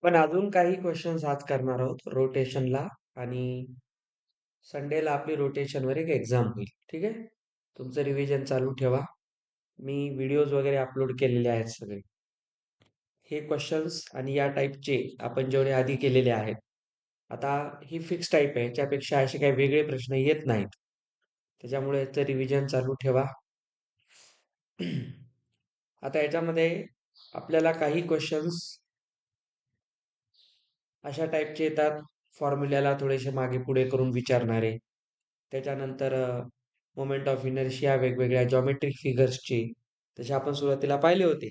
पण अजून काही क्वेश्चन्स आज करणार आहोत रोटेशनला आणि संडेला आपली रोटेशनवर एक एक्झाम होईल. ठीक आहे. तुमचं रिव्हिजन चालू ठेवा. मी व्हिडिओज वगैरे अपलोड केलेले आहेत सगळे. हे क्वेश्चन्स आणि या टाईपचे आपण जेवढे आधी केलेले आहेत. आता ही फिक्स टाईप आहे. याच्यापेक्षा असे काही वेगळे प्रश्न येत नाहीत. त्याच्यामुळे याचं रिव्हिजन चालू ठेवा. आता याच्यामध्ये आपल्याला काही क्वेश्चन्स अशा टाईपचे येतात, फॉर्म्युल्याला थोडेसे मागे पुढे करून विचारणारे. त्याच्यानंतर मोमेंट ऑफ इनर्शिया वेगवेगळ्या जॉमेट्रिक फिगर्सचे. तसे आपण सुरुवातीला पाहिले होते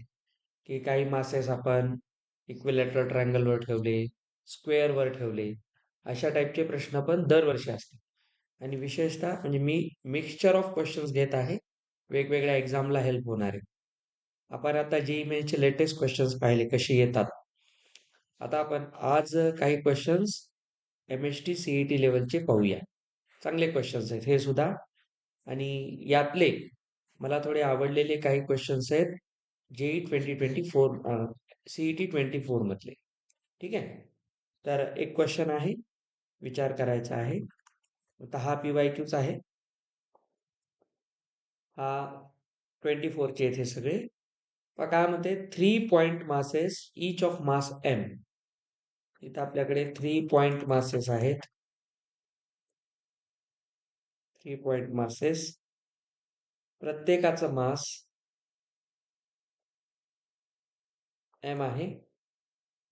की काही मासेस आपण इक्विलॅटरल ट्रायंगलवर ठेवले, स्क्वेअरवर ठेवले. अशा टाईपचे प्रश्न पण दरवर्षी असतात आणि विशेषतः म्हणजे मी मिक्सचर ऑफ क्वेश्चन्स घेत आहे, वेगवेगळ्या एक्झामला हेल्प होणार आहे. आपण आता JEE मेन्सचे लेटेस्ट क्वेश्चन्स पाहिले कसे येतात. आता आपण आज काही क्वेश्चन्स MHT CET लेवलचे पाहूया. चांगले क्वेश्चन्स आहेत हे सुद्धा. आणि यातले मला थोडे आवडलेले काही क्वेश्चन्स आहेत JEE 2024 CET 24 मधले. ठीक आहे. तर एक क्वेश्चन आहे, विचार करायचा आहे. आता हा PYQच आहे. हा 24 चे आहेत हे सगळे. काय म्हणते 3 point masses each of mass M. इथं आपल्याकडे 3 पॉइंट मासेस आहेत. 3 पॉइंट मासेस, प्रत्येकाचं मास M आहे.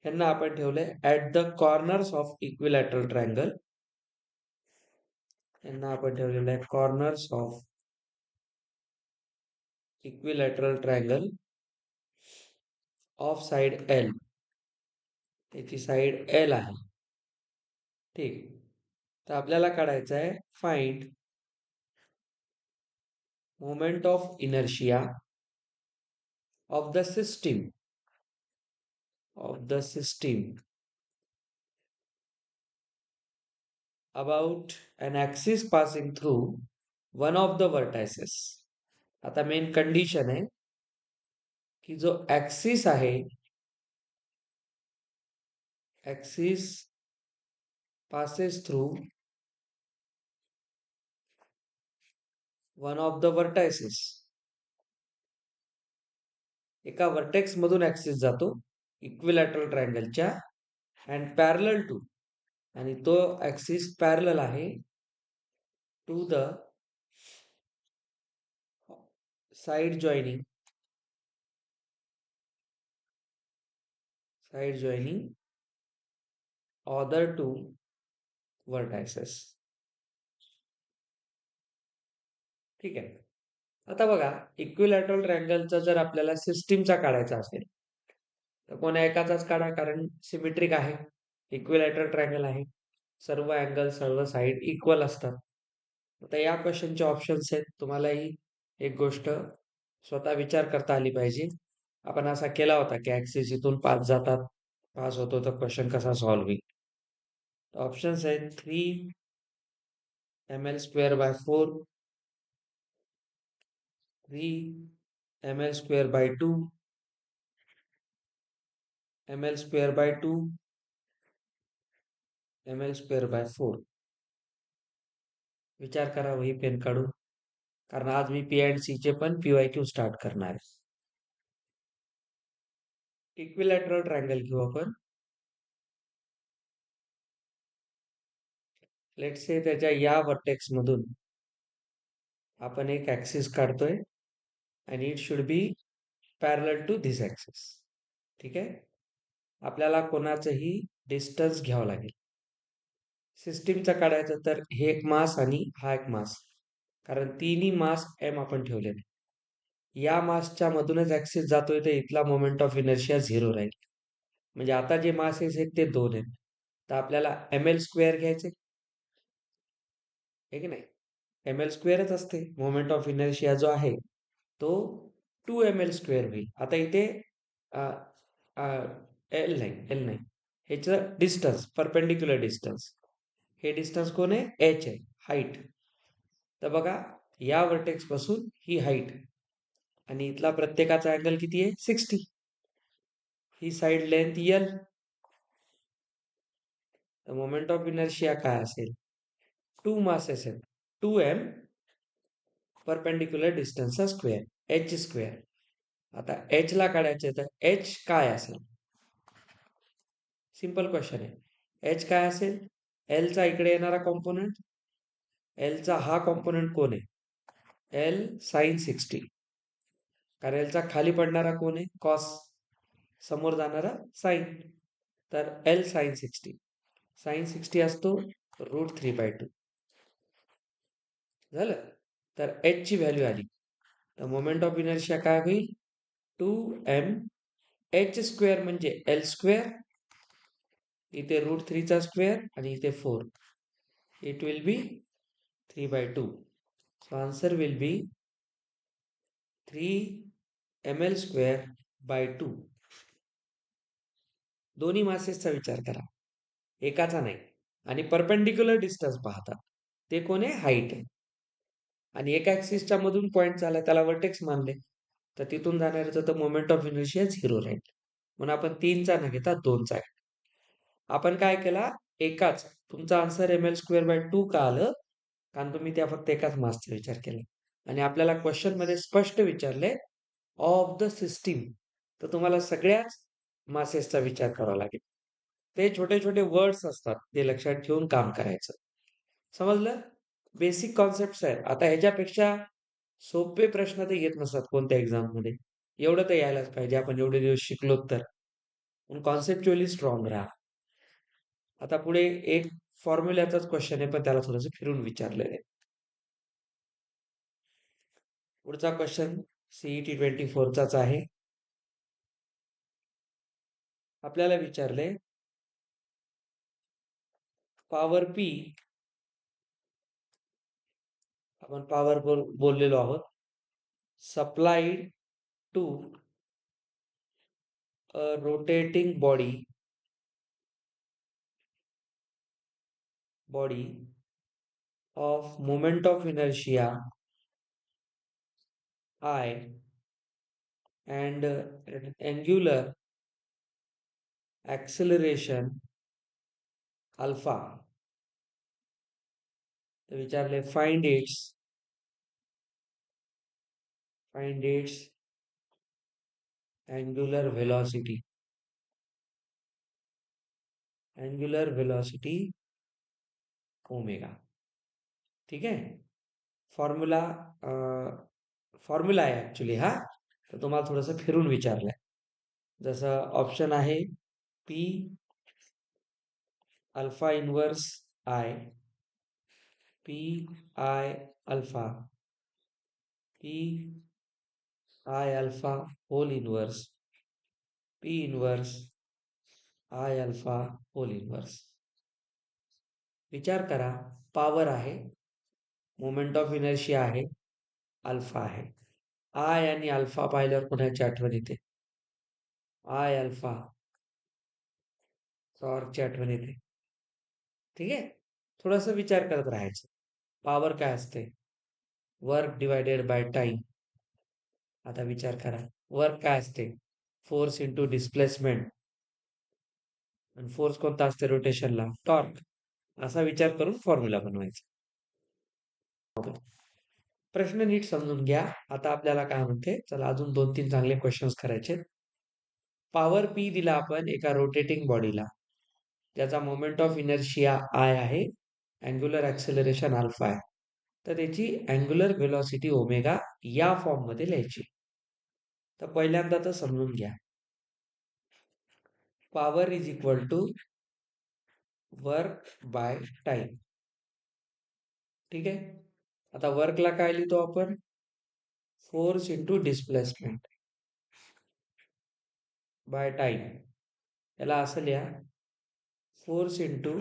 ह्यांना आपण ठेवलंय at the corners of equilateral triangle. यांना आपण ठेवलेलं आहे corners of equilateral triangle of side L. त्याची साइड L आहे. ठीक. तर आपल्याला काढायचं आहे find moment of inertia of the system about an axis passing through one of the vertices. आता मेन कंडिशन आहे की जो ऍक्सिस आहे, axis passes through one of the vertices. एका वर्टेक्स मधून ऍक्सिस जातो इक्विलॅटरल ट्रायंगलच्या अँड पॅरलल टू, आणि तो ऍक्सिस पॅरलल आहे to the side joining other two vertices. ठीक आहे. आता बघा, इक्विलॅटरल ट्रायंगलचा जर आपल्याला सिस्टीमचा काढायचा असेल तर कोणा एकाचाच काढा, कारण सिमेट्रिक आहे, इक्विलॅटरल ट्रायंगल आहे, सर्व अँगल सर्व साइड इक्वल असतात. आता या क्वेश्चनचे ऑप्शन्स आहेत. तुम्हालाही एक गोष्ट स्वतः विचार करता आली पाहिजे. आपण असा केला होता की ऍक्सिस इथून पास होतो तर क्वेश्चन कसा सॉल्व्ह होईल. ऑप्शन्स आहेत 3 ml²/4, 3 ml²/2, ml²/2, ml²/4. विचार करा वही पेन काढून, कारण आज मी P&C चे पण PYQ स्टार्ट करणार आहे. इक्विलॅटरल ट्रायंगल घेऊ आपण. लेट्स से त्याच्या या वर्टेक्स मधून आपण एक ऍक्सिस काढतोय आणि it should be parallel to this axis. ठीक आहे. आपल्याला कोणाचंही डिस्टन्स घ्यावं लागेल. सिस्टीमचा काढायचं तर हे एक मास आणि हा एक मास, कारण तिन्ही मास M आपण ठेवलेले. या मासच्या मधूनच ऍक्सिस जातोय तर इथला मोमेंट ऑफ इनर्शिया 0 राहील. म्हणजे आता जे मासेस आहेत ते 2 आहेत. तर आपल्याला ml² घ्यायचे, हे की नाही. ml² असते. मोमेंट ऑफ इनर्शिया जो आहे तो 2ml² होईल. आता इथे एल नाही, ह्याचं डिस्टन्स, परपेंडिक्युलर डिस्टन्स, हे डिस्टन्स कोण आहे, h आहे, हाईट. तर बघा, या वर्टेक्स पासून ही हाईट आणि इथला प्रत्येकाचा अँगल किती आहे, 60. ही साइड लेंथ L, तर मोमेंट ऑफ इनर्शिया काय असेल? 2 मासेस आहेत, 2m परपेंडिक्युलर डिस्टन्सचा स्क्वेअर, h स्क्वेअर. आता h ला काढायचे तर h काय असेल? सिंपल क्वेश्चन आहे. h काय असेल? L चा इकडे येणारा कॉम्पोनंट, L चा हा कॉम्पोनंट कोण आहे? L sin 60. कारण L चा खाली पडणारा कोण आहे? कॉस. समोर जाणारा साइन. तर L sin 60. sin 60 असतो √3/2. झालं? तर h ची व्हॅल्यू आली. तर मोमेंट ऑफ इनर्शिया काय होईल? 2m h स्क्वेअर म्हणजे L स्क्वेअर, इथे √3 चा स्क्वेअर आणि इथे 4. It will be 3/2. So answer will be 3 ml square by 2. दोन्ही मासेसचा विचार करा, एकाचा नाही. आणि परपेंडिक्युलर डिस्टन्स पाहतात, ते कोण आहे? हाईट आहे. आणि एका ऍक्सिसच्या मधून पॉईंट झाला त्याला वर्टेक्स मानले, तर तिथून जाणाऱ्याचं तर मोमेंट ऑफ इनर्शिया 0 राहील. म्हणून आपण 3चा न घेता 2चा आहे. आपण काय केला? एकाच. तुमचा आन्सर ml² by 2 का आलं? कारण तुम्ही त्या फक्त एकाच मासचा विचार केला. आणि आपल्याला क्वेश्चन मध्ये स्पष्ट विचारले ऑफ द सिस्टीम, तर तुम्हाला सगळ्याच मासेसचा विचार करावा लागेल. ते छोटे छोटे वर्ड्स असतात, ते लक्षात ठेवून काम करायचं. समजलं? बेसिक कॉन्सेप्ट आहेत. आता ह्याच्यापेक्षा सोपे प्रश्न तर येत नसतात कोणत्या एक्झाम मध्ये. एवढं तर यायलाच पाहिजे, आपण एवढे दिवस शिकलो तर. पण कॉन्सेप्च्युअली स्ट्रॉंग राहा. आता पुढे एक फॉर्म्युल्याचाच क्वेश्चन आहे, पण त्याला थोडंसं फिरून विचारलेलं आहे. पुढचा क्वेश्चन CET 24चाच आहे. आपल्याला विचारले पॉवर P, आपण पॉवर बोललेलो आहोत, supplied to a rotating body of moment of inertia I and angular acceleration alpha. तर विचारले find its angular velocity omega. ठीक आहे. फॉर्म्युला आहे ऍक्च्युली हा, तर तुम्हाला थोडंसं फिरून विचारलंय. जसं ऑप्शन आहे P alpha inverse I, P I alpha, P I alpha whole inverse, P inverse I alpha whole inverse. विचार करा, पॉवर आहे, मोमेंट ऑफ इनर्शिया आहे, अल्फा आहे. आय आणि अल्फा पाहिल्यावर कोणाची आठवण येते? आय अल्फा, टॉर्कची आठवण येते. ठीक आहे. थोडस विचार करत राहायचं. पॉवर काय असते? Work divided by time. आता विचार करा, वर्क काय असते? Force into displacement. आणि फोर्स कोणता असते रोटेशनला? टॉर्क. असा विचार करून फॉर्म्युला बनवायचा. प्रश्न नीट समजून घ्या. आता आपल्याला काय म्हणते, चला अजून 2-3 चांगले क्वेश्चन्स करायचे. पॉवर P दिला आपण एका रोटेटिंग बॉडीला, ज्याचा मोमेंट ऑफ इनर्शिया I आहे, अँग्युलर ऍक्सेलरेशन अल्फा आहे. तर त्याची अँग्युलर व्हेलॉसिटी ओमेगा या फॉर्म मध्ये लिहायची. तर पहिल्यांदा तर समजून घ्या, power is equal to work by time. ठीक आहे. आता वर्कला काय लिहितो आपण? Force into displacement by time. याला असं लिहा, force into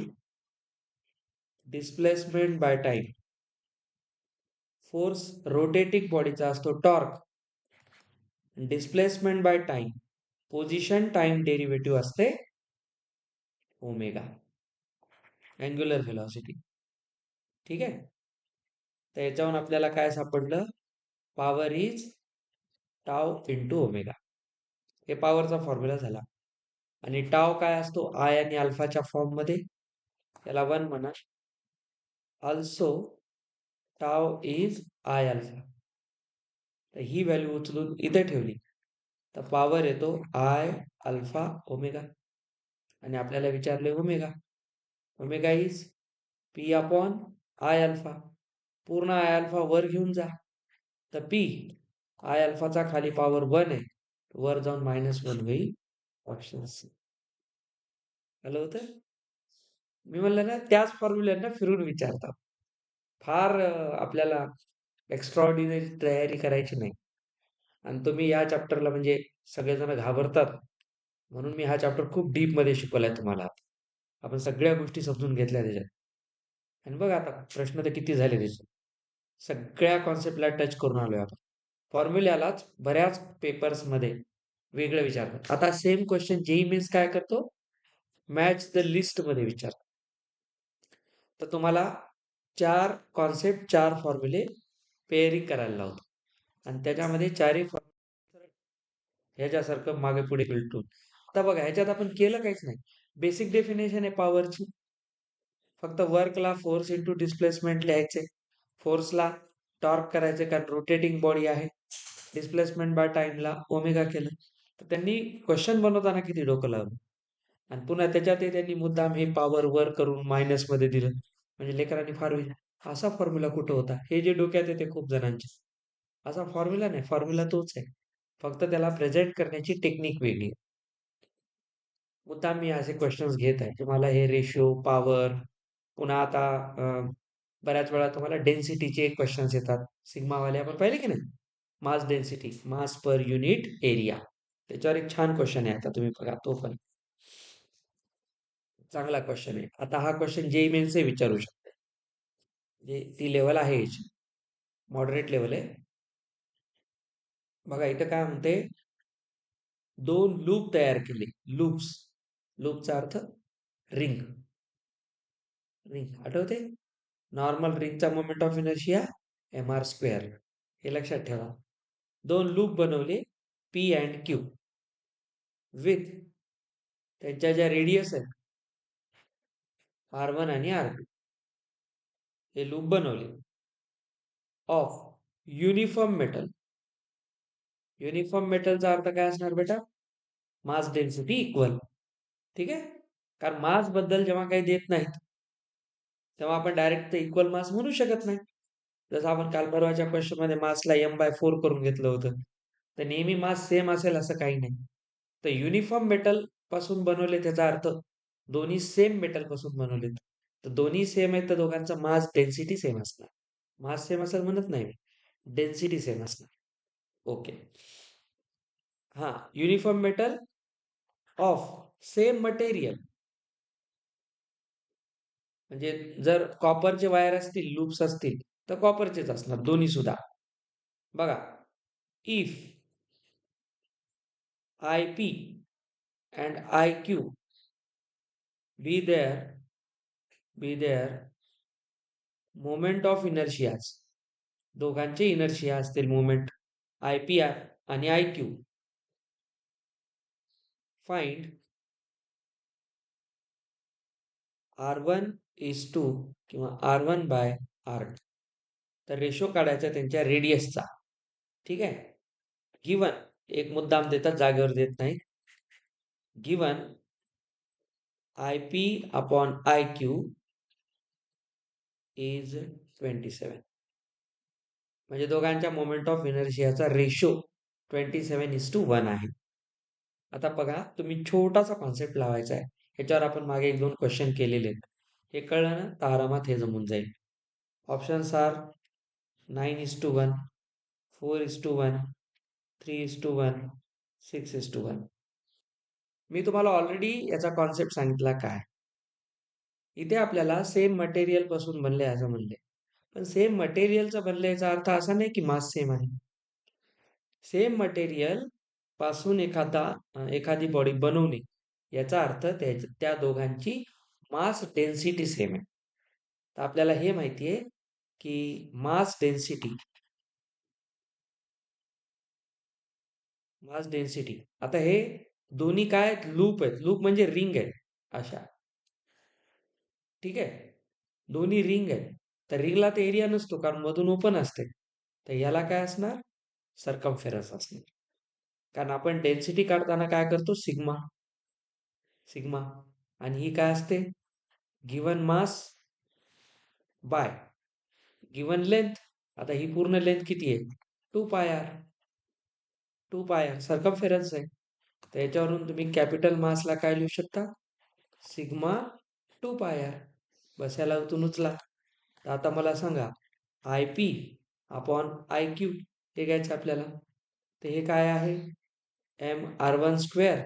displacement by time. Force rotating बॉडीचा असतो torque, displacement by time, position time derivative असते ओमेगा, अँग्युलर व्हेलॉसिटी. ठीक आहे. तर याच्यावरून आपल्याला काय सापडलं? Power is टाव into omega. हे पॉवरचा फॉर्म्युला झाला. आणि टाव काय असतो? आय आणि अल्फाच्या फॉर्म मध्ये. याला 1 म्हणा. Also टाव is I alpha. तर ही व्हॅल्यू उचलून इथे ठेवली तर पॉवर येतो आय अल्फा ओमेगा. आणि आपल्याला विचारले omega. Omega is P upon I alpha. पूर्ण आय अल्फा वर घेऊन जा. तर पी आय अल्फाचा खाली पॉवर 1 आहे, वर जाऊन -1 होईल. Option C. आलं होतं. मी म्हणलं ना, त्याच फॉर्म्युल्यांना फिरून विचारतात. फार आपल्याला एक्स्ट्राऑर्डिनरी तयारी करायची नाही. आणि तुम्ही या चॅप्टरला म्हणजे सगळेजण घाबरतात म्हणून मी हा चॅप्टर खूप डीप मध्ये शिकवलाय तुम्हाला. आपण सगळ्या गोष्टी समजून घेतल्या त्याच्यात. आणि बघा आता प्रश्न तर किती झाले त्याचे. सगळ्या कॉन्सेप्टला टच करून आलोय आपण. फॉर्म्युल्यालाच बऱ्याच पेपर्समध्ये वेगळं विचारतात. आता सेम क्वेश्चन जेई मीन्स काय करतो, मॅच द लिस्ट मध्ये विचार. तर तुम्हाला 4 कॉन्सेप्ट 4 फॉर्म्युले पेअरिंग करायला लावतो आणि त्याच्यामध्ये चारही ह्याच्यासारखं मागे पुढे उलटून. आता बघा ह्याच्यात आपण केलं काहीच नाही. बेसिक डेफिनेशन आहे पॉवरची. फक्त वर्कला फोर्स इंटू डिस्प्लेसमेंट लिहायचे. फोर्सला टॉर्क करायचे कारण रोटेटिंग बॉडी आहे. डिस्प्लेसमेंट बाय टाइमला ओमेगा केलं. तर त्यांनी क्वेश्चन बनवताना किती डोकं लावलं. आणि पुन्हा त्याच्यातही त्यांनी मुद्दाम हे पॉवर वर करून मायनस मध्ये दिलं. म्हणजे लेकरांनी फार असा फॉर्म्युला कुठं होता हे जे डोक्यात येते खूप जणांचे. असा फॉर्म्युला नाही, फॉर्म्युला तोच आहे. फक्त त्याला प्रेझेंट करण्याची टेक्निक वेगळी आहे. मुद्दाम मी असे क्वेश्चन्स घेत आहे की मला हे रेशिओ पॉवर पुन्हा आता बऱ्याच वेळा तुम्हाला डेन्सिटीचे क्वेश्चन्स येतात. सिग्मावाले आपण पाहिले की नाही, मास डेन्सिटी, मास पर युनिट एरिया. त्याच्यावर एक छान क्वेश्चन आहे, आता तुम्ही बघा तो पण चांगला क्वेश्चन आहे. आता हा क्वेश्चन जेई मेन्स विचारू शकते. जे ती लेवल आहे याची मॉडरेट लेवल आहे. बघा इथं काय म्हणते, 2 लूप तयार केले. लूप्स, लूपचा अर्थ रिंग. रिंग आठवते, नॉर्मल रिंगचा मोमेंट ऑफ इनर्शिया mr². हे लक्षात ठेवा. 2 लूप बनवले पी अँड क्यू विथ त्यांच्या ज्या रेडियस आहेत R1 आणि R2. हे लूप बनवले ऑफ युनिफॉर्म मेटल. युनिफॉर्म मेटलचा अर्थ काय असणार बेटा, मास डेन्सिटी इक्वल. ठीक आहे. कारण मास बद्दल जेव्हा काही देत नाहीत तेव्हा आपण डायरेक्ट इक्वल मास म्हणू शकत नाही. जसं आपण काल परवाच्या क्वेश्चन मध्ये मासला m/4 करून घेतलं होतं. तर नेहमी मास सेम असेल असं काही नाही. तर युनिफॉर्म मेटल पासून बनवले त्याचा अर्थ दोन्ही सेम मेटल पासून बनवलेत. तर दोन्ही सेम आहेत तर दोघांचा मास डेन्सिटी सेम असणार. मास सेम असेल म्हणत नाही, डेन्सिटी सेम असणार. ओके. हा, uniform metal of same material. म्हणजे जर कॉपरचे वायर असतील, लूप्स असतील तर कॉपरचेच असणार दोन्ही सुद्धा. बघा, if I P and I Q be their moment of inertias. दोघांचे इनर्शिया असतील मोमेंट आय पी आणि आय क्यू. फाइंड R1:2 किंवा R1/R2. तर रेशो काढायचा त्यांच्या रेडियसचा. ठीक आहे. गिवन एक मुद्दाम देतात, जागेवर देत नाही. Given IP upon IQ is 27. म्हणजे दोघांच्या मोमेंट ऑफ इनर्शियाचा रेशो 27:1 आहे. आता बघा, तुम्ही छोटासा कॉन्सेप्ट लावायचा आहे. ह्याच्यावर आपण मागे 1-2 क्वेश्चन केलेले आहेत. हे कळलं ना तर आरामात हे जमून जाईल. Options R 9:1, 4:1, 3:1, 6:1. मी तुम्हाला ऑलरेडी याचा कॉन्सेप्ट सांगितला काय. इथे आपल्याला सेम मटेरियल पासून बनले असं म्हणले. पण सेम मटेरियलचा बनले याचा अर्थ असा नाही की मास सेम आहे. सेम मटेरियल पासून एखादी बॉडी बनवणे याचा अर्थ त्या दोघांची मास डेन्सिटी सेम आहे. तर आपल्याला हे माहिती आहे की मास डेन्सिटी आता हे दोन्ही काय लूप आहेत. लूप म्हणजे रिंग आहे अशा. ठीक आहे. दोन्ही रिंग आहे. तर रिंगला तर एरिया नसतो कारण मधून ओपन असते. तर याला काय असणार? सर्कम्फेरन्स असणार. कारण आपण डेन्सिटी काढताना काय करतो? सिग्मा. सिग्मा. आणि ही काय असते? Given mass by given length. आता ही पूर्ण लेंथ किती आहे? 2πr. 2πr सर्कम्फेरन्स आहे. तर याच्यावरून तुम्ही कॅपिटल मासला काय लिहू शकता? Sigma 2πr. बस याला उतून उचला. तर आता मला सांगा, I P upon I Q हे घ्यायचं आपल्याला. तर हे काय आहे? mr1 स्क्वेअर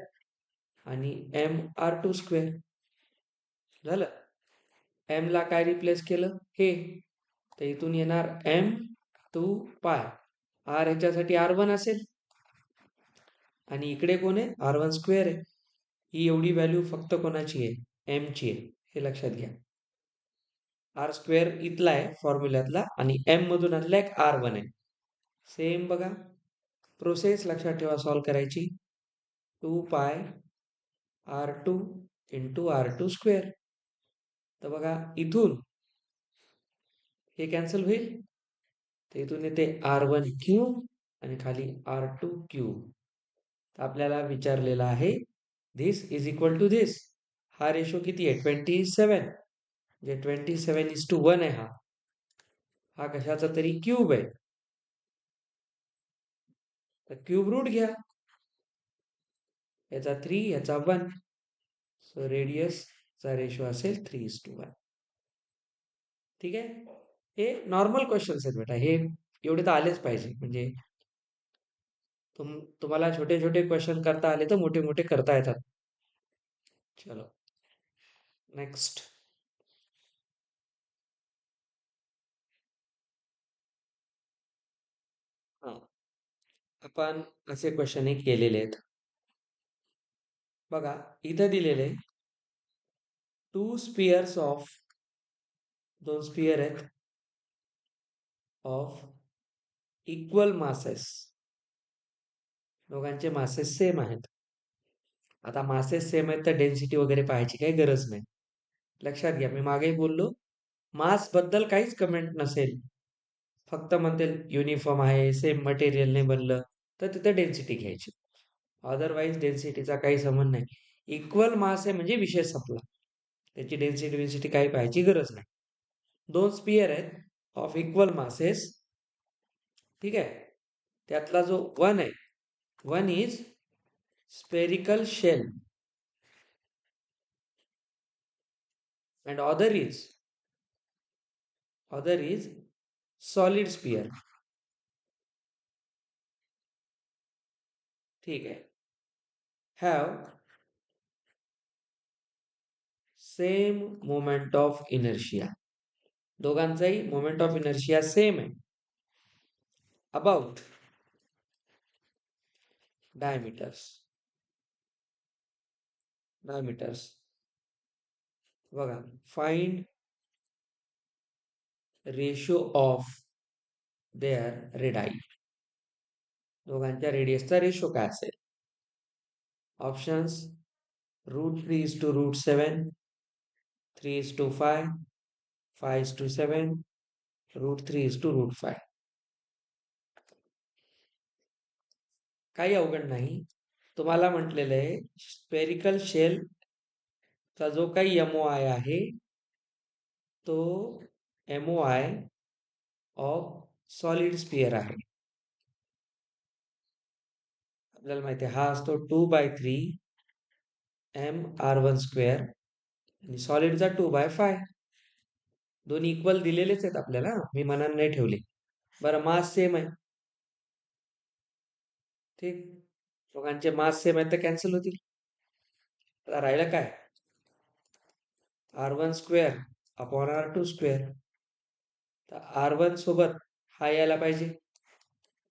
आणि mr2 स्क्वेअर. झालं. एम ला काय रिप्लेस केलं? हे. तर इथून येणार m2π. आर ह्याच्यासाठी r1 असेल आणि इकडे कोण आहे? r1 स्क्वेअर आहे. ही एवढी व्हॅल्यू फक्त कोणाची आहे? एम ची आहे. हे लक्षात घ्या. आर स्क्वेअर इथला आहे फॉर्म्युल्यातला आणि एम मधून आणला एक r1 आहे. सेम बघा. प्रोसेस लक्षात ठेवा सॉल्व करायची. 2π r2 इंटू r2 स्क्वेअर. तर बघा इथून हे कॅन्सल होईल. तर इथून येते r1 क्यूब आणि खाली r2 क्यूब. तर आपल्याला विचारलेला आहे this is equal to this. हा रेशो किती आहे? 27. म्हणजे 27:1 आहे हा. हा कशाचा तरी क्यूब आहे. तर क्यूब रूट घ्या. याचा 3 याचा 1. सो रेडियसचा रेशो असेल 3:1. ठीक आहे. हे नॉर्मल क्वेश्चन्स आहेत बेटा. हे एवढे तर आलेच पाहिजे. म्हणजे तुम्हाला छोटे छोटे क्वेश्चन करता आले तर मोठे मोठे करता येतात. चलो नेक्स्ट. हा, आपण असे क्वेश्चन हे केलेले आहेत. बघा इथं दिलेले 2 स्पिअर्स ऑफ, 2 स्पिअर आहेत ऑफ इक्वल मासेस. दोघांचे मासेस सेम आहेत. आता मासेस सेम आहेत तर डेन्सिटी वगैरे पाहायची काही गरज नाही. लक्षात घ्या, मी मागेही बोललो मास बद्दल काहीच कमेंट नसेल, फक्त म्हणतील युनिफॉर्म आहे, सेम मटेरियलने बनलं, तर तिथे डेन्सिटी घ्यायची. अदरवाईज डेन्सिटीचा काही संबंध नाही. इक्वल मास आहे म्हणजे विषय संपला. त्याची डेन्सिटी काही पाहायची गरज नाही. 2 स्पियर आहेत ऑफ इक्वल मासेस. ठीक आहे. त्यातला जो 1 आहे, 1 is spherical shell and other is solid sphere. ठीक आहे. have same moment of inertia. दोघांचाही मोमेंट ऑफ इनर्शिया सेम आहे. About diameters. बघा, find ratio of their radii. दोघांच्या रेडियसचा रेशो काय असेल? ऑप्शन्स √3:√7, 3:5, 5:7, √3:√5. काही अवघड नाही. तुम्हाला म्हटलेलं आहे स्पेरिकल शेल चा जो काही एमओआय आहे तो एमओआय ऑफ सॉलिड स्पियर आहे. आपल्याला माहिती आहे हा असतो 2/3 mr1 स्क्वेअर आणि सॉलिडचा 2/5. दोन्ही इक्वल दिलेलेच आहेत आपल्याला, मी मनाने नाही ठेवले. बरं, मास सेम आहे. ठीक. दोघांचे मास सेम आहेत तर कॅन्सल होतील. आता राहिलं काय? r1 square upon r2 square. तर r1 सोबत हा यायला पाहिजे,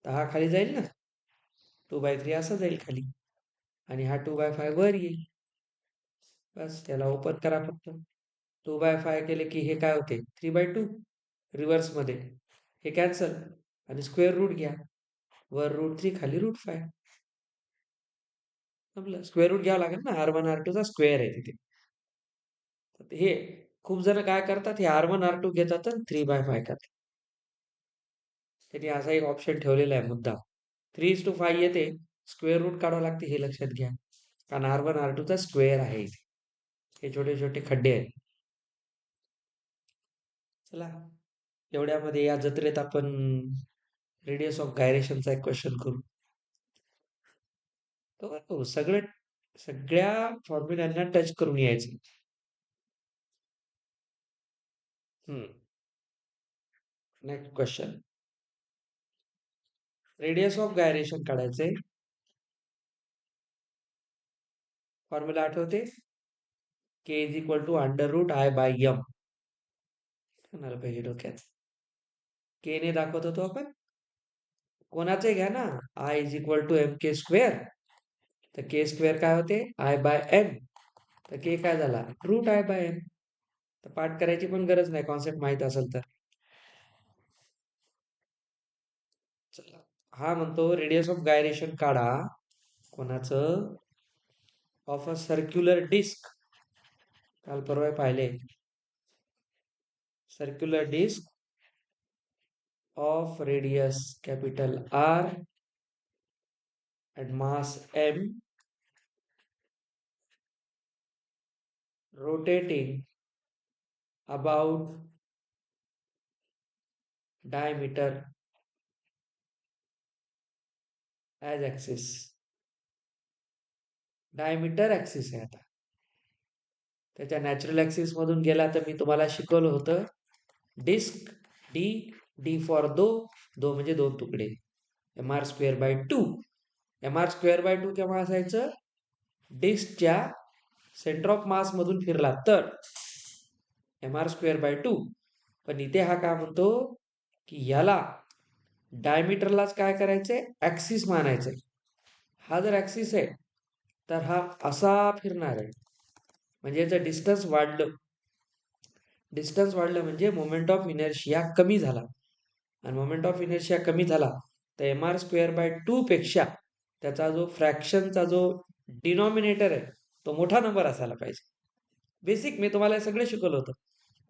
तर हा खाली जाईल ना. 2/3 असं जाईल खाली आणि हा 2/5 वर येईल. बस त्याला ओपन करा फक्त. 2/5 केले की हे काय होते? 3/2 रिव्हर्स मध्ये. हे कॅन्सल आणि स्क्वेअर रूट घ्या. वर √3 खाली √5. संपलं. स्क्वेअर रूट घ्यावं लागेल ना, r1 r2 चा स्क्वेअर आहे तिथे. हे खूप जण काय करतात, हे R1 R2 घेतात आणि 3/5 करतात. त्यांनी असा एक ऑप्शन ठेवलेला आहे मुद्दाम. 3:5 येते, स्क्वेअर रूट काढावं लागते हे लक्षात घ्या. कारण R1 R2 चा स्क्वेअर आहे इथे. हे छोटे छोटे खड्डे आहेत. चला, एवढ्यामध्ये या जत्रेत आपण रेडियस ऑफ गायरेशनचा एक क्वेश्चन करू. तो सगळ्या फॉर्म्युल्यांना टच करून यायचं. Next question. Radius of gyration काढायचे. फॉर्म्युला आठवते? K is equal to √I/m. कोणाला पाहिजे डोक्यात? K ने दाखवत होतो आपण. कोणाचे घ्या ना, I is equal to mk². तर k² काय होते? I/m. तर k काय झाला? √I/m. तर पाठ करायची पण गरज नाही, कॉन्सेप्ट माहित असेल तर. चला, हा म्हणतो रेडियस ऑफ गायरेशन काढा. कोणाचं? Of a circular disc. काल परवा पाहिले. Circular disc of radius capital R and mass m, rotating about diameter as axis. Diameter axis आहे. आता त्याच्या नॅचरल ऍक्सिस मधून गेला तर मी तुम्हाला शिकवलं होतं डिस्क डी. डी फॉर दो म्हणजे दोन तुकडे. mr²/2. mr²/2 केव्हा असायचं? डिस्कच्या सेंटर ऑफ मास मधून फिरला तर mr²/2. पण इथे हा काय म्हणतो की याला डायमीटरलाच काय करायचंय? ऍक्सिस मानायचंय. हा जर ऍक्सिस आहे तर हा असा फिरणार आहे. म्हणजे याचं डिस्टन्स वाढलं म्हणजे मोमेंट ऑफ इनर्शिया कमी झाला. आणि मोमेंट ऑफ इनर्शिया कमी झाला तर mr²/2 पेक्षा त्याचा जो फ्रॅक्शनचा जो डिनॉमिनेटर आहे तो मोठा नंबर असायला पाहिजे. बेसिक मी तुम्हाला सगळं शिकवलं होतं.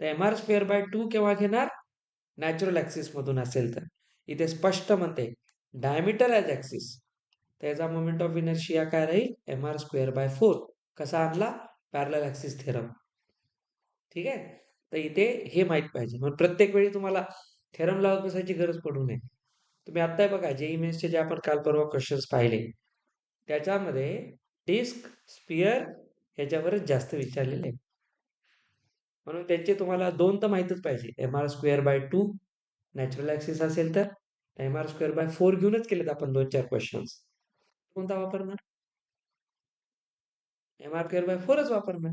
तर mr²/2 केव्हा घेणार? नॅचरल ऍक्सिस मधून असेल तर. इथे स्पष्ट म्हणते डायमीटर ॲज ऍक्सिस. त्याचा मोमेंट ऑफ इनर्शिया काय राहील? mr²/4. कसा आणला? Parallel axis theorem. ठीक आहे. तर इथे हे माहित पाहिजे. मग प्रत्येक वेळी तुम्हाला थेरम लावत बसायची गरज पडू नये. तुम्ही आत्ता बघा जेई मेन्सचे जे आपण काल परवा क्वेश्चन्स पाहिले त्याच्यामध्ये डिस्क, स्पियर ह्याच्यावरच जास्त विचारलेले आहे. म्हणून त्यांचे तुम्हाला दोन तर माहितच पाहिजे. mr²/2 नॅचरल ऍक्सिस असेल तर mr²/4 घेऊनच केलेत आपण 2-4 क्वेश्चन्स. कोणता वापरणार? mr²/4च वापरणार.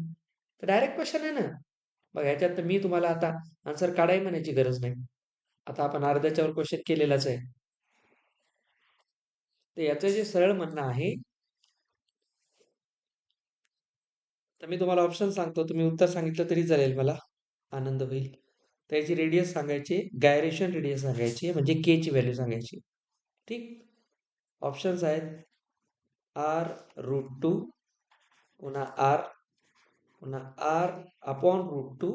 तर डायरेक्ट क्वेश्चन आहे ना. बघा ह्याच्यात तर मी तुम्हाला आता आन्सर काढाय म्हणायची गरज नाही. आता आपण अर्ध्याच्यावर क्वेश्चन केलेलाच आहे. तर याचं जे सरळ म्हणणं आहे, तर मी तुम्हाला ऑप्शन सांगतो. तुम्ही उत्तर सांगितलं तरी चालेल, मला आनंद होईल. त्याची रेडियस सांगायची, गायरेशन रेडियस सांगायची, म्हणजे के ची व्हॅल्यू सांगायची. ठीक. ऑप्शन्स आहेत R√2, पुन्हा R, पुन्हा R/√2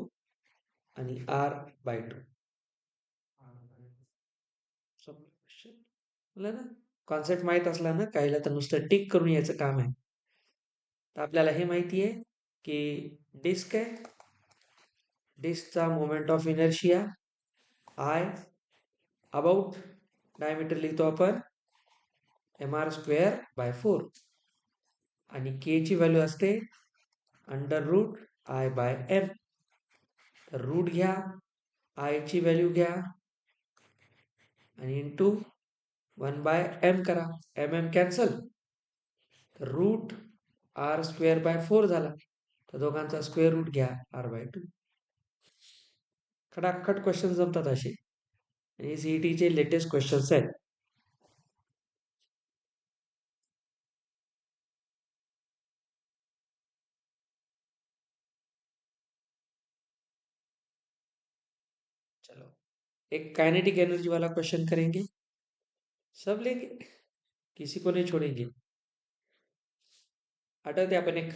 आणि R/2. ना, कॉन्सेप्ट माहित असला ना काहीला तर नुसतं टिक करून यायचं काम आहे. तर आपल्याला हे माहिती आहे की डिस्क आहे. डिस्कचा moment of inertia I about diameter लिहितो आपण mr²/4 आणि के ची व्हॅल्यू असते √I/m. तर रूट घ्या, आय ची व्हॅल्यू घ्या आणि इंटू 1/m करा. mm cancel. तर √r²/4 झाला. तर दोघांचा स्क्वेअर रूट घ्या r/2. खटाखट क्वेश्चन जमतात असे. आणि सीईटीचे लेटेस्ट क्वेश्चन्स आहेत. चलो, एक काइनेटिक एनर्जी वाला क्वेश्चन करेंगे. सब लेंगे, किसी को नहीं छोड़ेंगे. आठवते आपण एक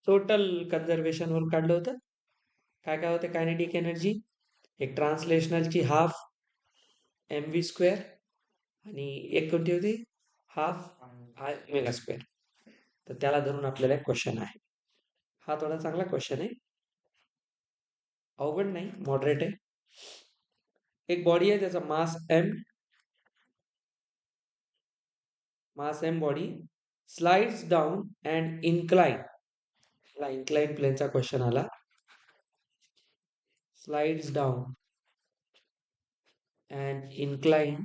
टोटल कन्झर्वेशन वर काढलं होतं. काय काय होते कायनेटिक एनर्जी? एक ट्रान्सलेशनलची हाफ mv² आणि एक कोणती होती? Half i omega square. तर त्याला धरून आपल्याला एक क्वेश्चन आहे. हा थोडा चांगला क्वेश्चन आहे, अवघड नाही, मॉडरेट आहे. एक बॉडी आहे, त्याचा mass M body slides down and incline प्लेनचा क्वेश्चन आला. Slides down and incline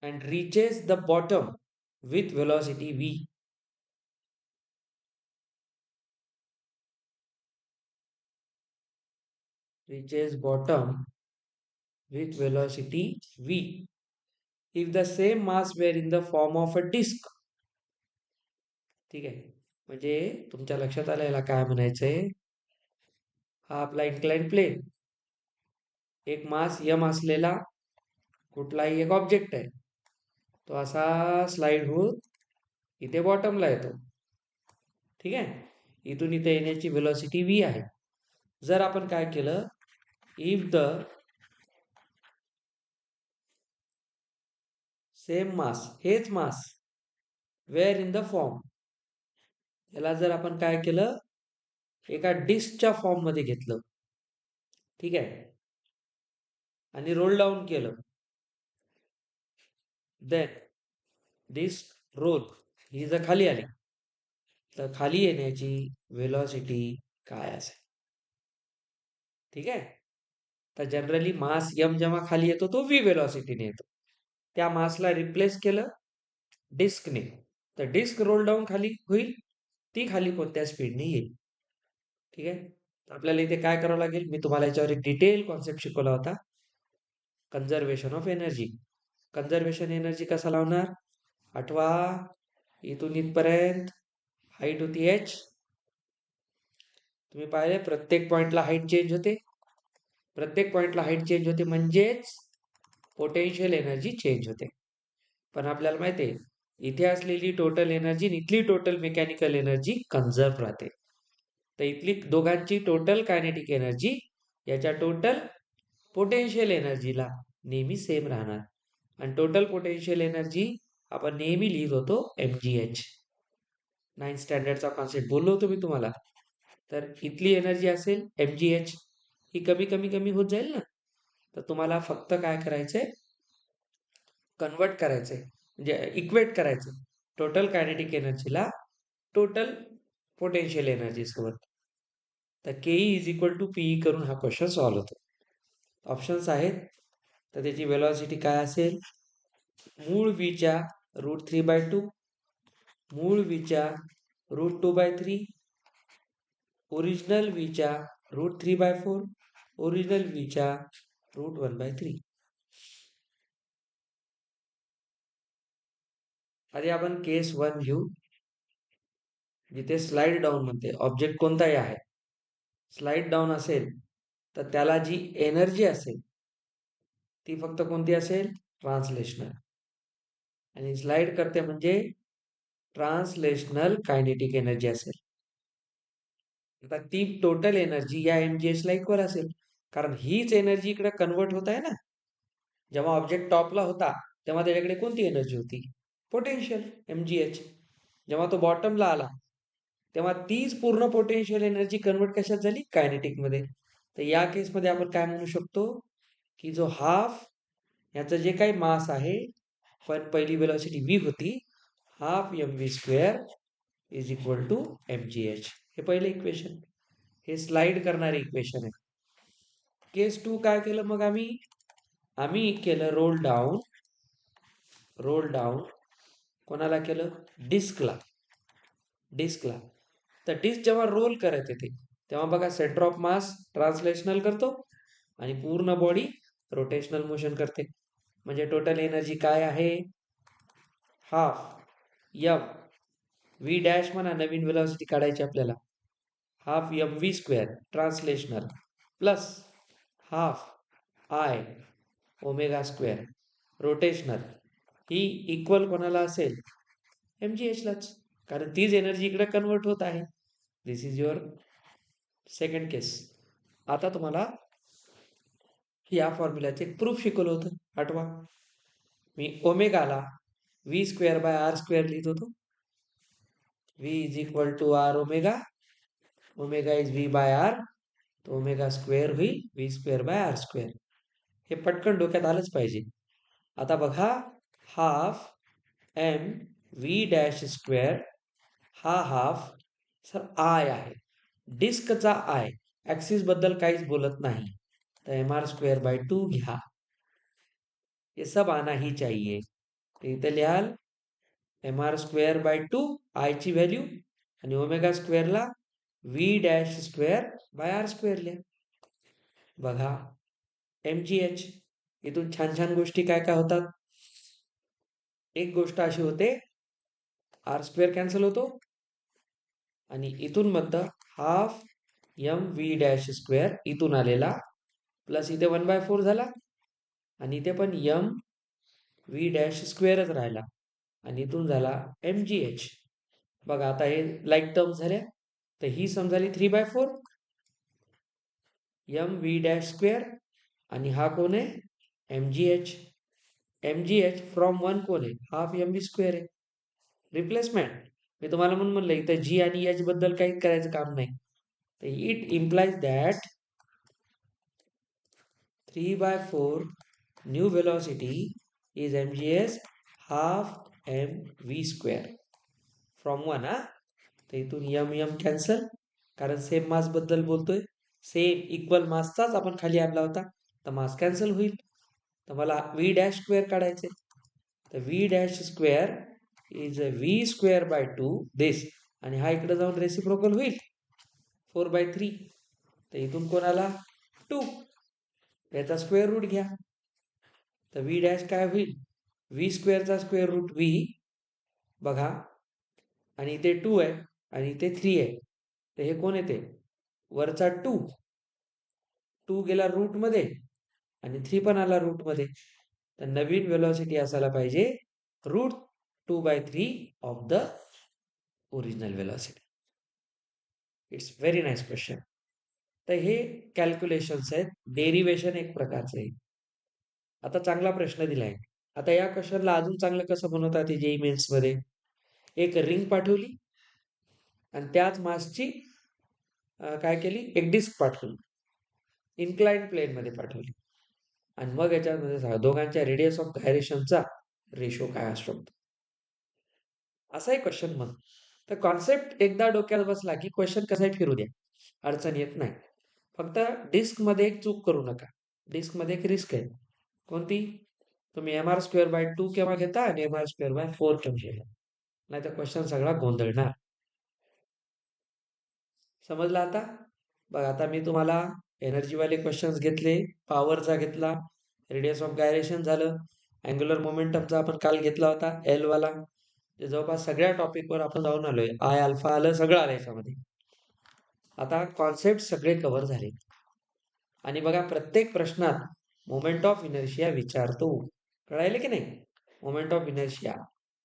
and reaches the bottom with velocity v. Reaches bottom with velocity v if the same mass were in the form of a disk. ठीक आहे, म्हणजे तुमच्या लक्षात आलं याला काय म्हणायचंय? हा आपला इन्क्लाइन प्लेन, एक मास यम असलेला कुठलाही एक ऑब्जेक्ट आहे, तो असा स्लाइड होऊन इथे बॉटमला येतो. ठीक आहे, इथून इथे येण्याची वेलोसिटी v आहे. जर आपण काय केलं, इफ द सेम मास, हेच मास वेअर इन द फॉर्म, याला जर आपण काय केलं, एका डिस्कच्या फॉर्म मध्ये घेतलं, ठीक आहे, आणि रोल डाऊन केलं, देन डिस्क रोल ही जर खाली आली तर खाली येण्याची वेलॉसिटी काय असेल? ठीक आहे, तर जनरली मास यम जेव्हा खाली येतो तो v वेलॉसिटीने येतो. त्या मासला रिप्लेस केलं डिस्कने, तर डिस्क रोल डाऊन खाली होईल, ती खाली कोणत्या स्पीडने येईल. ठीक आहे, आपल्याला इथे काय करावं लागेल, मी तुम्हाला याच्यावर एक डिटेल कॉन्सेप्ट शिकवला होता, conservation of energy. Conservation energy कसा लावणार? आठवा, इथून इथपर्यंत हाईट होती h. तुम्ही पाहिले प्रत्येक पॉइंटला हाईट चेंज होते, प्रत्येक पॉइंटला हाईट चेंज होते म्हणजेच पोटेन्शियल एनर्जी चेंज होते. पण आपल्याला माहिती आहे, इथे असलेली टोटल एनर्जी आणि इथली टोटल मेकॅनिकल एनर्जी कन्झर्व राहते. तर इथली दोघांची टोटल कायनेटिक एनर्जी याच्या टोटल पोटेन्शियल एनर्जीला नेहमी सेम राहणार. आणि टोटल पोटेन्शियल एनर्जी आपण नेहमी लिहित होतो mgh. 9th स्टँडर्डचा कॉन्सेप्ट बोललो होतो मी तुम्हाला. तर इथली एनर्जी असेल mgh, ही कमी कमी कमी होत जाईल ना. तर तुम्हाला फक्त काय करायचंय, कन्वर्ट करायचंय, म्हणजे इक्वेट करायचं टोटल कायनेटिक एनर्जीला टोटल पोटेन्शियल एनर्जी सोबत. तर ke is equal to PE करून हा क्वेश्चन सॉल्व्ह होतो. ऑप्शन्स आहेत, तर त्याची वेलॉसिटी काय असेल? मूळ व्हीच्या √3/2, मूळ व्हीच्या √2/3, ओरिजिनल व्हीच्या √3/4, ओरिजिनल व्हीच्या √1/3. आधी आपण केस 1 घेऊ, जिथे स्लाइड डाऊन म्हणते. ऑब्जेक्ट कोणताही आहे, स्लाइड डाऊन असेल तर त्याला जी एनर्जी असेल ती फक्त कोणती असेल? ट्रान्सलेशनल. आणि स्लाइड करते म्हणजे ट्रान्सलेशनल कायनेटिक एनर्जी असेल. आता ती टोटल एनर्जी या mgh ला इक्वल असेल, कारण हीच एनर्जी इकडे कन्वर्ट होत आहे ना. जेव्हा ऑब्जेक्ट टॉपला होता तेव्हा त्याच्याकडे कोणती एनर्जी होती? Potential mgh. जेव्हा तो बॉटमला आला तेव्हा तीच पूर्ण पोटेन्शियल एनर्जी कन्वर्ट कशात झाली? कायनेटिक मध्ये. तर या केसमध्ये आपण काय म्हणू शकतो की जो हाफ याचं जे काही मास आहे, पण पहिली वेलॉसिटी v होती, half mv² is equal to mgh. हे पहिले इक्वेशन, हे स्लाइड करणारे इक्वेशन आहे. केस 2 काय केलं मग आम्ही केलं रोल डाऊन. कोणाला केलं? डिस्कला. तर डिस्क जेव्हा रोल करत येते तेव्हा बघा सेंटर ऑफ मास ट्रान्सलेशनल करतो आणि पूर्ण बॉडी रोटेशनल मोशन करते. म्हणजे टोटल एनर्जी काय आहे? हाफ m v' म्हणा, नवीन वेलॉसिटी काढायची आपल्याला. Half mv² translational plus half i omega rotational, ही इक्वल कोणाला असेल? mgh लाच, कारण तीच एनर्जी इकडे कन्वर्ट होत आहे. This is your second case. आता तुम्हाला या फॉर्म्युल्याचे एक प्रूफ शिकवलं होतं, आठवा. मी ओमेगाला V square by R square लिहित होतो. V is equal to R omega. Omega is V by R. तो ओमेगा स्क्वेअर होईल V square by R square. हे पटकन डोक्यात आलंच पाहिजे. आता बघा, half M V dash square हा हाफ सर आय आहे. डिस्कचा आय, ऍक्सिस बद्दल काहीच बोलत नाही, तर एम आर स्क्वेअर बाय 2 घ्या. ये सब आना ही चाहिए. तर इथे लिहाल M R square by 2 I ची व्हॅल्यू आणि ओमेगा स्क्वेअरला V dash square by R square लिहा. बघा MGH. इथून छान छान गोष्टी काय काय होतात. एक गोष्ट अशी होते, आर स्क्वेअर कॅन्सल होतो आणि इथून मधलं half M V dash square इथून आलेला प्लस इथे 1/4 झाला आणि इथे पण एम व्ही डॅश स्क्वेअरच राहिला आणि इथून झाला MGH. बघा आता हे लाईक टर्म झाल्या, तर ही सम झाली 3/4 एम व्ही डॅश स्क्वेअर आणि हा कोण आहे MGH. MGH फ्रॉम 1 कोण आहे, हाफ एम व्ही स्क्वेअर आहे. रिप्लेसमेंट मी तुम्हाला म्हणून म्हणलं इथं जी आणि एच बद्दल काहीच करायचं काम नाही. तर it implies that 3/4 new velocity is MGS half M V square from 1. तर इथून यम यम कॅन्सल, कारण सेम मास बद्दल बोलतोय. सेम इक्वल मासचाच आपण खाली आणला होता, तर मास कॅन्सल होईल. तर मला व्ही डॅश स्क्वेअर काढायचे, तर V dash square is V square by 2 दिस, आणि हा इकडे जाऊन रेसिप्रोकल होईल 4/3. तर इथून कोणाला 2, याचा स्क्वेअर रूट घ्या. तर व्ही डॅश काय होईल, व्ही स्क्वेअरचा स्क्वेअर रूट व्ही. बघा आणि इथे 2 आहे आणि इथे 3 आहे, तर हे कोण येते वरचा 2 गेला रूट मध्ये आणि 3 पण आला रूट मध्ये. तर नवीन वेलॉसिटी असायला पाहिजे √2/3 of the original velocity. It's very nice question. तर हे कॅल्क्युलेशन्स आहेत, डेरिवेशन एक प्रकारचं आहे. आता चांगला प्रश्न दिलाय. आता या क्वेश्चनला अजून चांगलं कसं बनवतात जेई मेन्स मध्ये, एक रिंग पाठवली आणि त्याच मासची काय केली, एक डिस्क पाठवली, इन्क्लाइंड प्लेन मध्ये पाठवली, आणि मग याच्यामध्ये सांगा दोघांच्या रेडियस ऑफ गायरेशनचा रेशो काय असू शकतो. असा एक क्वेश्चन मग. तर कॉन्सेप्ट एकदा डोक्यात बसला की क्वेश्चन कसाही फिरू द्या, अडचण येत नाही. फक्त डिस्क मध्ये एक चूक करू नका. डिस्क मध्ये एक रिस्क आहे. कोणती, तुम्ही एम आर स्क्वेअर बाय 2 केव्हा घेता आणि एम आर स्क्वेअर बाय 4 केव्हा घेता, नाही तर क्वेश्चन सगळा गोंधळणार. समजलं आता. बघा आता मी तुम्हाला एनर्जीवाले क्वेश्चन्स घेतले, पॉवरचा घेतला, रेडियस ऑफ गायरेशन झालं, अँग्युलर मोमेंटमचा आपण काल घेतला होता एल वाला. जवळपास सगळ्या टॉपिकवर आपण जाऊन आलोय, आय अल्फा आलं, सगळं आलं याच्यामध्ये. आता कॉन्सेप्ट सगळे कव्हर झाले. आणि बघा प्रत्येक प्रश्नात मोमेंट ऑफ इनर्शिया विचारतो, कळायले की नाही. मोमेंट ऑफ इनर्शिया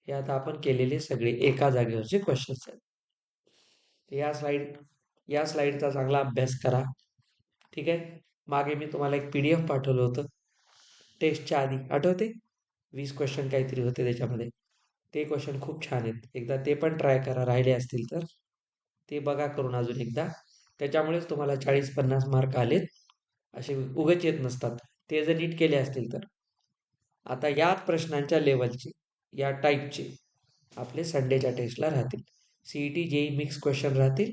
हे आता आपण केलेले सगळे एका जागेवरचे क्वेश्चन्स आहेत. या स्लाइडचा चांगला अभ्यास करा. ठीक आहे. मागे मी तुम्हाला एक PDF पाठवलं होतं टेस्टच्या आधी, आठवते 20 क्वेश्चन काहीतरी होते त्याच्यामध्ये. ते क्वेश्चन खूप छान आहेत, एकदा ते पण ट्राय करा, राहिले असतील तर ते बघा करून अजून एकदा. त्याच्यामुळेच तुम्हाला 40-50 मार्क आलेत, असे उगाच येत नसतात, ते जर नीट केले असतील तर. आता याच प्रश्नांच्या लेवलचे, या टाईपचे आपले संडेच्या टेस्टला राहतील. CET JEE मिक्स क्वेश्चन राहतील.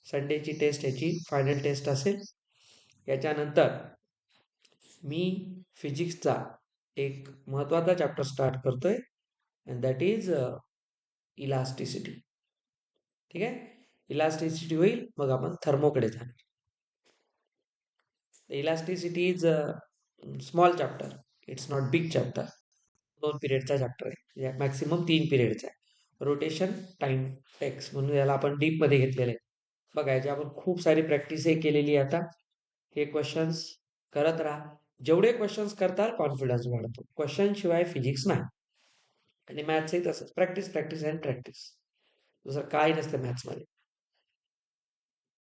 संडेची टेस्ट याची फायनल टेस्ट असेल. याच्यानंतर मी फिजिक्सचा एक महत्वाचा चॅप्टर स्टार्ट करतोय, अँड दॅट इज इलास्टिसिटी. ठीक आहे. इलास्टिसिटी होईल, मग आपण थर्मोकडे जाणार. Elasticity is small chapter, it's not big chapter. 2 पिरियडचा चॅप्टर आहे, मॅक्सिमम 3 पिरियडचा आहे. रोटेशन टाइम टेक्स म्हणून याला आपण डीप मध्ये घेतलेलं आहे. बघायचे आपण खूप सारी प्रॅक्टिसही केलेली आहे. आता हे क्वेश्चन्स करत राहा. जेवढे क्वेश्चन्स करताल कॉन्फिडन्स वाढतो. क्वेश्चन शिवाय फिजिक्स नाही, आणि मॅथ्सही तसंच, प्रॅक्टिस प्रॅक्टिस अँड प्रॅक्टिस. दुसरं काही नसतं मॅथ्समध्ये.